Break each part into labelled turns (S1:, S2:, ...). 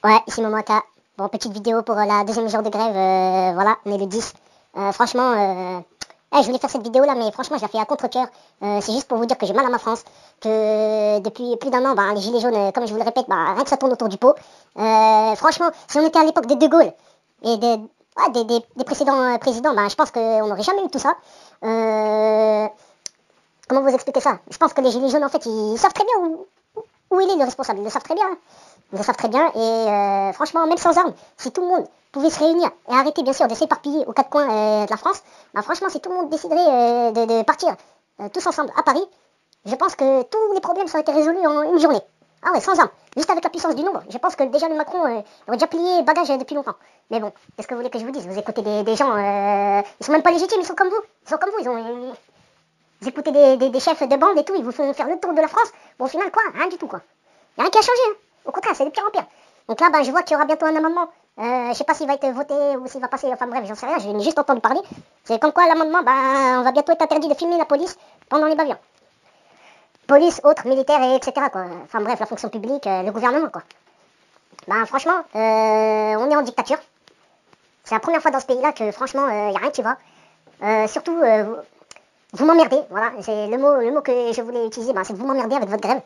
S1: Ouais, ici Momota. Bon, petite vidéo pour la deuxième jour de grève. Voilà, on est le 10. Franchement, je voulais faire cette vidéo là, mais franchement, je la fais à contre-cœur. C'est juste pour vous dire que j'ai mal à ma France. Que depuis plus d'un an, les gilets jaunes, comme je vous le répète, rien que ça tourne autour du pot. Franchement, si on était à l'époque de Gaulle et des précédents présidents, je pense qu'on n'aurait jamais eu tout ça. Comment vous expliquer ça? Je pense que les gilets jaunes, en fait, ils savent très bien où il est le responsable. Ils le savent très bien, hein. Ils le savent très bien. Et franchement, même sans armes, si tout le monde pouvait se réunir et arrêter, bien sûr, de s'éparpiller aux quatre coins de la France, franchement, si tout le monde déciderait de partir tous ensemble à Paris, je pense que tous les problèmes seraient été résolus en une journée. Ah ouais, sans armes. Juste avec la puissance du nombre. Je pense que déjà le Macron aurait déjà plié bagage depuis longtemps. Mais bon, qu'est-ce que vous voulez que je vous dise? Vous écoutez des gens, ils sont même pas légitimes, ils sont comme vous. Ils sont comme vous, vous écoutez des chefs de bande et tout, ils vous font faire le tour de la France. Bon, au final, quoi? Rien du tout, quoi. Il n'y a rien qui a changé, hein. Au contraire, c'est de pire en pire. Donc là, je vois qu'il y aura bientôt un amendement. Je sais pas s'il va être voté ou s'il va passer. Enfin bref, j'en sais rien, j'ai juste entendu parler. C'est comme quoi l'amendement, on va bientôt être interdit de filmer la police pendant les bavures. Police, autres, militaires, et etc. quoi. Enfin bref, la fonction publique, le gouvernement, quoi. Franchement, on est en dictature. C'est la première fois dans ce pays-là que franchement, il n'y a rien qui va. Surtout, vous m'emmerdez, voilà. C'est le mot que je voulais utiliser, c'est que vous m'emmerdez avec votre grève.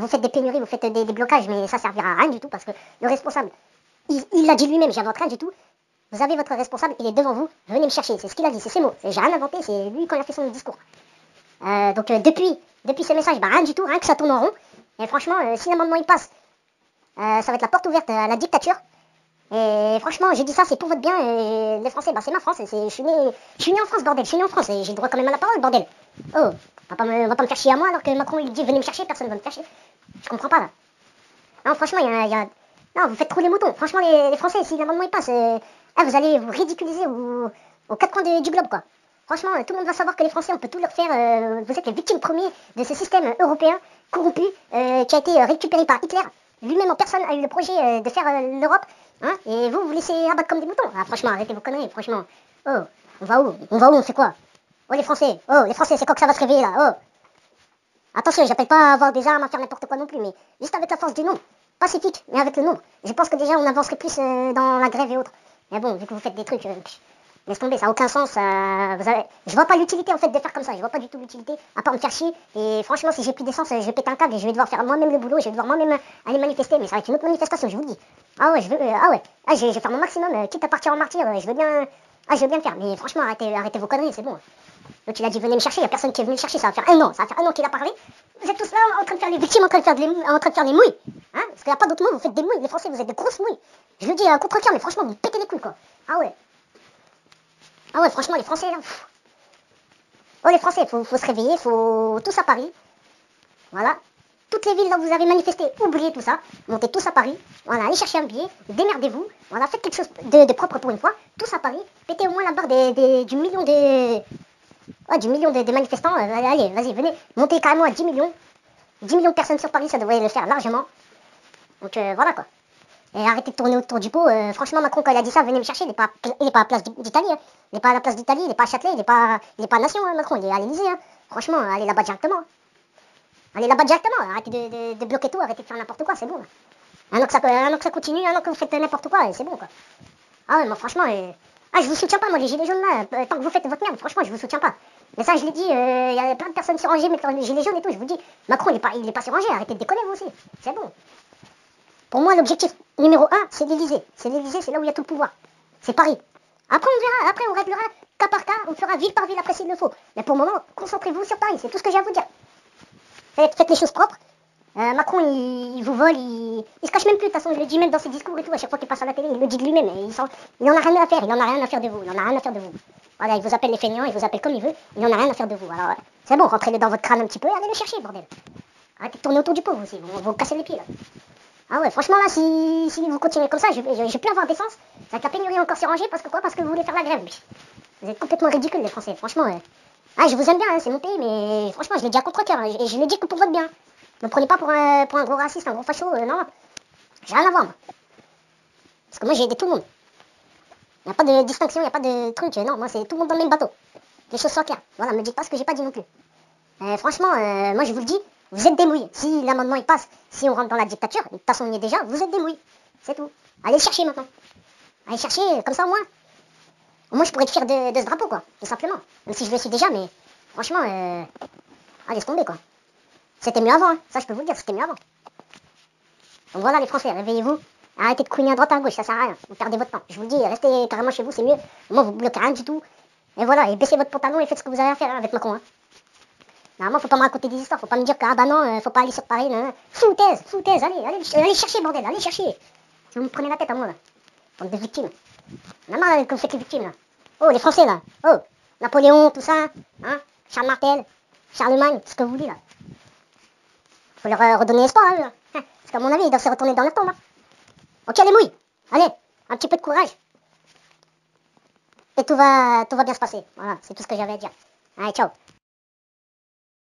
S1: Vous faites des pénuries, vous faites des blocages, mais ça servira à rien du tout parce que le responsable, il l'a dit lui-même, j'invente rien du tout. Vous avez votre responsable, il est devant vous, venez me chercher. C'est ce qu'il a dit, c'est ses mots. J'ai rien inventé, c'est lui quand il a fait son discours. Donc depuis ce message, rien du tout, rien que ça tourne en rond. Et franchement, si l'amendement il passe, ça va être la porte ouverte à la dictature. Et franchement, j'ai dit ça, c'est pour votre bien. Et les Français, c'est ma France. Je suis né en France, bordel. Je suis né en France et j'ai le droit quand même à la parole, bordel. Oh, on va pas me faire chier à moi alors que Macron il dit venez me chercher, personne va me faire chier. Je comprends pas là. Non, franchement, non, vous faites trop les moutons. Franchement, les Français, si l'amendement il passe, vous allez vous ridiculiser aux quatre coins du globe, quoi. Franchement, tout le monde va savoir que les Français, on peut tout leur faire. Vous êtes les victimes premiers de ce système européen corrompu qui a été récupéré par Hitler. Lui-même en personne a eu le projet de faire l'Europe. Hein, et vous laissez abattre comme des moutons. Franchement, arrêtez vos conneries, franchement. Oh, on va où? On fait quoi? Oh, les Français, c'est quand que ça va se réveiller, là? Oh. Attention, j'appelle pas à avoir des armes, à faire n'importe quoi non plus, mais juste avec la force du nombre. Pacifique, mais avec le nombre. Je pense que déjà, on avancerait plus dans la grève et autres. Mais bon, vu que vous faites des trucs... laisse tomber, ça n'a aucun sens. Je vois pas l'utilité en fait de faire comme ça. Je vois pas du tout l'utilité, à part me faire chier. Et franchement, si j'ai plus d'essence, je vais péter un câble et je vais devoir faire moi-même le boulot. Je vais devoir moi-même aller manifester. Mais ça va être une autre manifestation, je vous le dis. Ah ouais, je vais faire mon maximum, quitte à partir en martyr. Je veux bien le faire. Mais franchement, arrêtez vos conneries, c'est bon. Donc il a dit venez me chercher. Il y a personne qui est venu le chercher. Ça va faire un an qu'il a parlé. Vous êtes tous là en train de faire les victimes, en train de faire les mouilles. Hein, parce qu'il n'y a pas d'autres mots. Vous faites des mouilles. Les Français, vous êtes des grosses mouilles. Je le dis à contre-cœur, mais franchement, vous pétez les couilles quoi. Ah ouais, franchement, les Français, là... Oh, les Français, faut se réveiller, faut tous à Paris. Voilà. Toutes les villes là où vous avez manifesté, oubliez tout ça. Montez tous à Paris. Voilà, allez chercher un billet, démerdez-vous. Voilà, faites quelque chose de propre pour une fois. Tous à Paris. Pétez au moins la barre du million de manifestants. Allez, vas-y, venez. Montez carrément à 10 millions. 10 millions de personnes sur Paris, ça devrait le faire largement. Donc voilà quoi. Et arrêtez de tourner autour du pot. Franchement, Macron, quand il a dit ça, venez me chercher. Il est pas à la place d'Italie. Hein. Il n'est pas à la place d'Italie, il n'est pas à Châtelet, il n'est pas à Nation, hein, Macron. Il est à l'Élysée. Hein. Franchement, allez là-bas directement. Allez là-bas directement. Arrêtez de bloquer tout, arrêtez de faire n'importe quoi, c'est bon. Un an que ça continue, un an que vous faites n'importe quoi, et c'est bon, quoi. Ah ouais, moi, franchement, je vous soutiens pas, moi, les gilets jaunes, là. Tant que vous faites votre merde, franchement, je vous soutiens pas. Mais ça, je l'ai dit, il y a plein de personnes sur rangées, mais les gilets jaunes et tout, je vous dis, Macron, il est pas sur rangé, arrêtez de déconner, vous aussi. C'est bon. Pour moi, l'objectif numéro 1, c'est l'Élysée. C'est l'Élysée, c'est là où il y a tout le pouvoir. C'est Paris. Après, on verra. Après, on réglera cas par cas. On fera ville par ville après s'il le faut. Mais pour le moment, concentrez-vous sur Paris. C'est tout ce que j'ai à vous dire. Faites les choses propres. Macron, il vous vole. Il se cache même plus. De toute façon, je le dis même dans ses discours et tout. À chaque fois qu'il passe à la télé, il le dit de lui-même. Il en a rien à faire. Il en a rien à faire de vous. Il en a rien à faire de vous. Voilà, il vous appelle les feignants. Il vous appelle comme il veut. Il en a rien à faire de vous. Alors, c'est bon. Rentrez-le dans votre crâne un petit peu et allez le chercher, bordel. Arrêtez de tourner autour du pot, vous aussi. Vous cassez les pieds, là. Ah ouais, franchement, là, si vous continuez comme ça, je vais plus avoir d'essence. Ça va être la pénurie encore sur rangée. Parce que quoi? Parce que vous voulez faire la grève. Vous êtes complètement ridicules, les Français. Franchement, je vous aime bien, hein, c'est mon pays, mais franchement, je l'ai dit à contre-cœur. Hein, et je l'ai dit que pour votre bien. Ne me prenez pas pour un gros raciste, un gros facho. Non, j'ai rien à voir, moi. Parce que moi, j'ai aidé tout le monde. Il n'y a pas de distinction, il n'y a pas de truc. Non, moi, c'est tout le monde dans le même bateau. Les choses sont claires. Voilà, me dites pas ce que j'ai pas dit non plus. Franchement, moi, je vous le dis. Vous êtes des mouilles. Si l'amendement il passe, si on rentre dans la dictature, de toute façon on y est déjà, vous êtes des mouilles. C'est tout. Allez le chercher maintenant. Allez le chercher, comme ça au moins. Au moins je pourrais être fier de ce drapeau, quoi. Tout simplement. Même si je le suis déjà, mais franchement, laisse tomber, quoi. C'était mieux avant, hein. Ça je peux vous le dire, c'était mieux avant. Donc voilà les Français, réveillez-vous. Arrêtez de couiner à droite à gauche, ça sert à rien. Vous perdez votre temps. Je vous le dis, restez carrément chez vous, c'est mieux. Moi vous bloquez rien du tout. Et voilà, et baissez votre pantalon et faites ce que vous avez à faire, hein, avec Macron. Hein. Normalement, faut pas me raconter des histoires, faut pas me dire que ah bah non, faut pas aller sur Paris. Non. Foutaise, allez chercher, bordel, allez chercher. Si vous me prenez la tête à moi là. Bande de victimes. On a marre que vous faites les victimes là. Oh les Français là. Oh, Napoléon, tout ça. Hein, Charles Martel, Charlemagne, ce que vous dites là. Faut leur redonner espoir à eux. Hein. Parce qu'à mon avis, ils doivent se retourner dans leur tombe. Hein. Ok les mouilles, allez, un petit peu de courage. Et tout va bien se passer. Voilà, c'est tout ce que j'avais à dire. Allez, ciao.